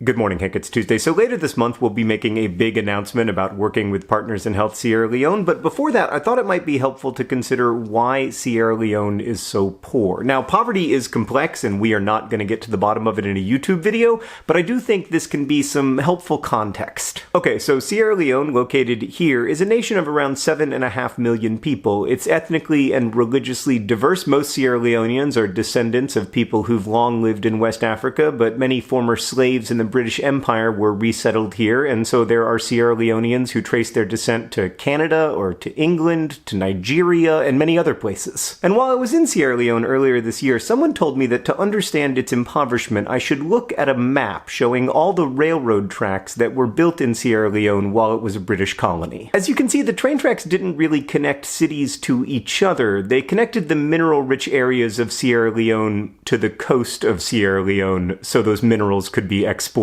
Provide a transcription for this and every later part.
Good morning, Hank. It's Tuesday. So later this month, we'll be making a big announcement about working with partners in Health Sierra Leone. But before that, I thought it might be helpful to consider why Sierra Leone is so poor. Now, poverty is complex, and we are not going to get to the bottom of it in a YouTube video, but I do think this can be some helpful context. Okay, so Sierra Leone, located here, is a nation of around 7.5 million people. It's ethnically and religiously diverse. Most Sierra Leoneans are descendants of people who've long lived in West Africa, but many former slaves in the British Empire were resettled here, and so there are Sierra Leoneans who trace their descent to Canada or to England, to Nigeria, and many other places. And while I was in Sierra Leone earlier this year, someone told me that to understand its impoverishment, I should look at a map showing all the railroad tracks that were built in Sierra Leone while it was a British colony. As you can see, the train tracks didn't really connect cities to each other. They connected the mineral-rich areas of Sierra Leone to the coast of Sierra Leone so those minerals could be exported.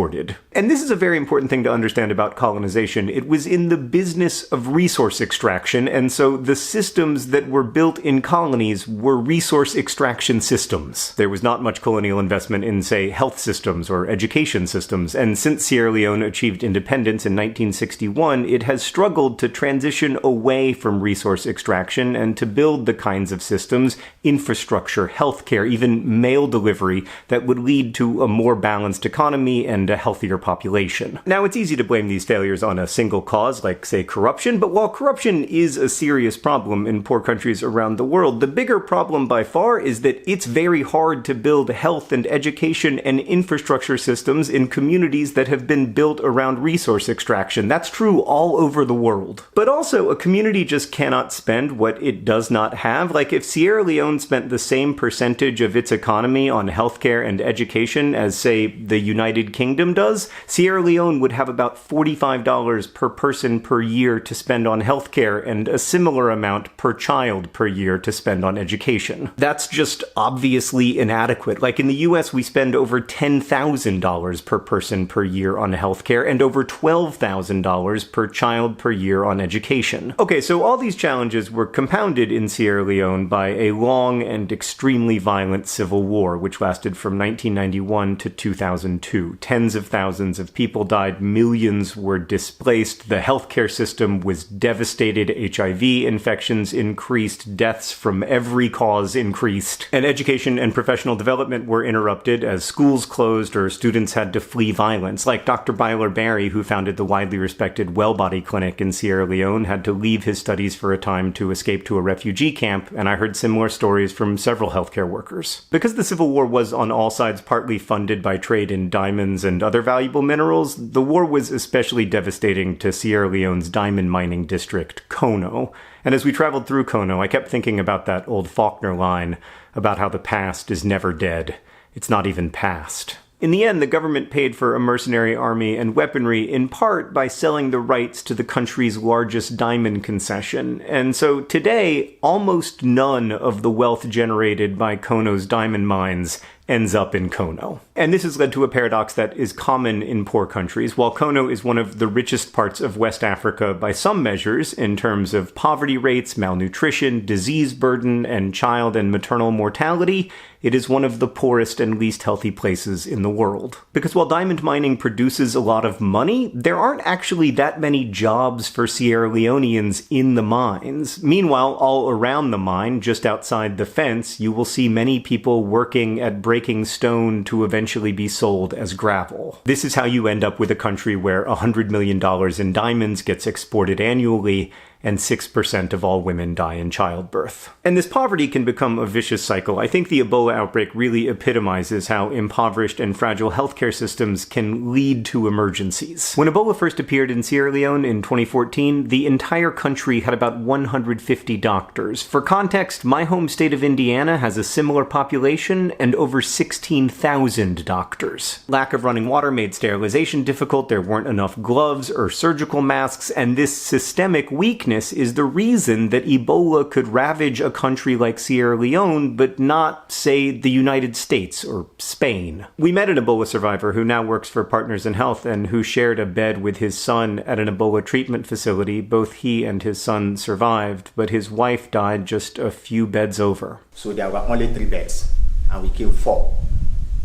And this is a very important thing to understand about colonization. It was in the business of resource extraction, and so the systems that were built in colonies were resource extraction systems. There was not much colonial investment in, say, health systems or education systems, and since Sierra Leone achieved independence in 1961, it has struggled to transition away from resource extraction and to build the kinds of systems, infrastructure, healthcare, even mail delivery, that would lead to a more balanced economy and a healthier population. Now, it's easy to blame these failures on a single cause, like, say, corruption, but while corruption is a serious problem in poor countries around the world, the bigger problem by far is that it's very hard to build health and education and infrastructure systems in communities that have been built around resource extraction. That's true all over the world. But also, a community just cannot spend what it does not have. Like, if Sierra Leone spent the same percentage of its economy on healthcare and education as, say, the United Kingdom does, Sierra Leone would have about $45 per person per year to spend on healthcare and a similar amount per child per year to spend on education. That's just obviously inadequate. Like, in the US, we spend over $10,000 per person per year on healthcare and over $12,000 per child per year on education. Okay, so all these challenges were compounded in Sierra Leone by a long and extremely violent civil war, which lasted from 1991 to 2002. Tens of thousands of people died, millions were displaced, the healthcare system was devastated, HIV infections increased, deaths from every cause increased, and education and professional development were interrupted as schools closed or students had to flee violence. Like Dr. Byler Barry, who founded the widely respected Wellbody Clinic in Sierra Leone, had to leave his studies for a time to escape to a refugee camp, and I heard similar stories from several healthcare workers. Because the Civil War was on all sides partly funded by trade in diamonds and other valuable minerals, the war was especially devastating to Sierra Leone's diamond mining district, Kono. And as we traveled through Kono, I kept thinking about that old Faulkner line about how the past is never dead. It's not even past. In the end, the government paid for a mercenary army and weaponry in part by selling the rights to the country's largest diamond concession. And so today, almost none of the wealth generated by Kono's diamond mines ends up in Kono. And this has led to a paradox that is common in poor countries. While Kono is one of the richest parts of West Africa by some measures in terms of poverty rates, malnutrition, disease burden, and child and maternal mortality, it is one of the poorest and least healthy places in the world. Because while diamond mining produces a lot of money, there aren't actually that many jobs for Sierra Leoneans in the mines. Meanwhile, all around the mine, just outside the fence, you will see many people working at breaking stone to eventually be sold as gravel. This is how you end up with a country where $100 million in diamonds gets exported annually, and 6% of all women die in childbirth. And this poverty can become a vicious cycle. I think the Ebola outbreak really epitomizes how impoverished and fragile healthcare systems can lead to emergencies. When Ebola first appeared in Sierra Leone in 2014, the entire country had about 150 doctors. For context, my home state of Indiana has a similar population and over 16,000 doctors. Lack of running water made sterilization difficult, there weren't enough gloves or surgical masks, and this systemic weakness is the reason that Ebola could ravage a country like Sierra Leone, but not, say, the United States or Spain. We met an Ebola survivor who now works for Partners in Health and who shared a bed with his son at an Ebola treatment facility. Both he and his son survived, but his wife died just a few beds over. So there were only 3 beds, and we killed 4.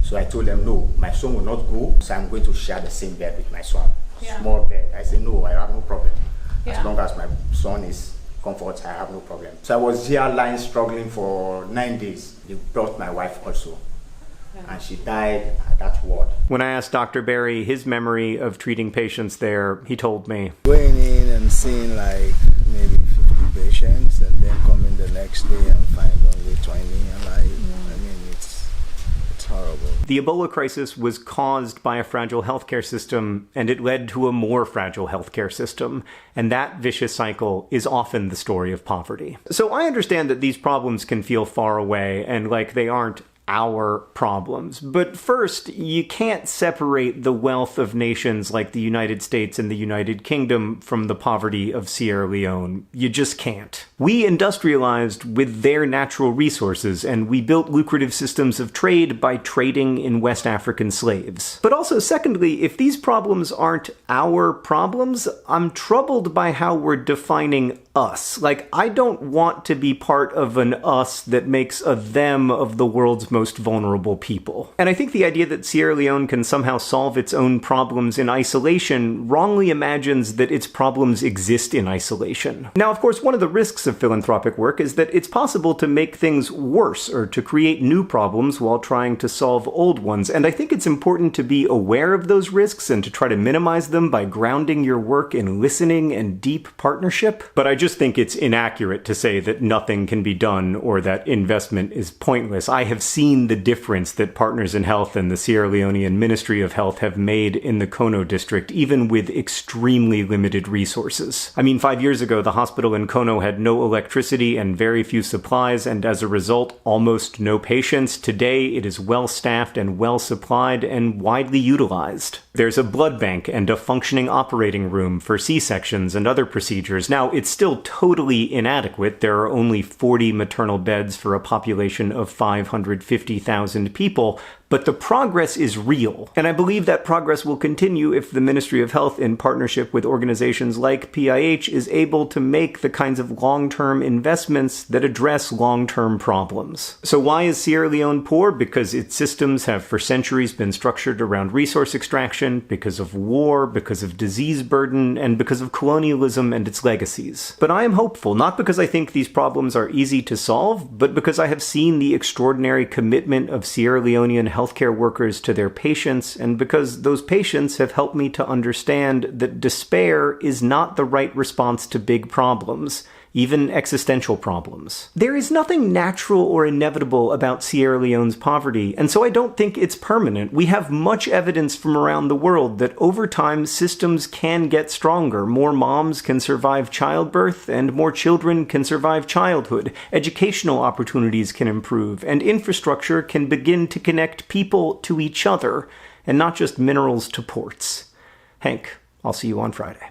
So I told them, no, my son will not go, so I'm going to share the same bed with my son. Yeah. Small bed. I said, no, I have no problem. Yeah. As long as my son is comfort, I have no problem. So I was here lying, struggling for 9 days. They brought my wife also. And she died at that ward. When I asked Dr. Berry his memory of treating patients there, he told me, going in and seeing like maybe 50 patients and then coming the next day and find only 20 alive. I mean, it's horrible. The Ebola crisis was caused by a fragile healthcare system, and it led to a more fragile healthcare system. And that vicious cycle is often the story of poverty. So I understand that these problems can feel far away and like they aren't our problems. But first, you can't separate the wealth of nations like the United States and the United Kingdom from the poverty of Sierra Leone. You just can't. We industrialized with their natural resources, and we built lucrative systems of trade by trading in West African slaves. But also, secondly, if these problems aren't our problems, I'm troubled by how we're defining us. Like, I don't want to be part of an us that makes a them of the world's most vulnerable people. And I think the idea that Sierra Leone can somehow solve its own problems in isolation wrongly imagines that its problems exist in isolation. Now, of course, one of the risks of philanthropic work is that it's possible to make things worse or to create new problems while trying to solve old ones. And I think it's important to be aware of those risks and to try to minimize them by grounding your work in listening and deep partnership. But I just think it's inaccurate to say that nothing can be done or that investment is pointless. I have seen the difference that Partners in Health and the Sierra Leonean Ministry of Health have made in the Kono district, even with extremely limited resources. I mean, 5 years ago, the hospital in Kono had no electricity and very few supplies, and as a result, almost no patients. Today, it is well-staffed and well-supplied and widely utilized. There's a blood bank and a functioning operating room for C-sections and other procedures. Now, it's still totally inadequate. There are only 40 maternal beds for a population of 550,000 people, but the progress is real. And I believe that progress will continue if the Ministry of Health, in partnership with organizations like PIH, is able to make the kinds of long-term investments that address long-term problems. So why is Sierra Leone poor? Because its systems have for centuries been structured around resource extraction, because of war, because of disease burden, and because of colonialism and its legacies. But I am hopeful, not because I think these problems are easy to solve, but because I have seen the extraordinary commitment of Sierra Leonean healthcare workers to their patients, and because those patients have helped me to understand that despair is not the right response to big problems, even existential problems. There is nothing natural or inevitable about Sierra Leone's poverty, and so I don't think it's permanent. We have much evidence from around the world that over time systems can get stronger. More moms can survive childbirth, and more children can survive childhood. Educational opportunities can improve, and infrastructure can begin to connect people to each other, and not just minerals to ports. Hank, I'll see you on Friday.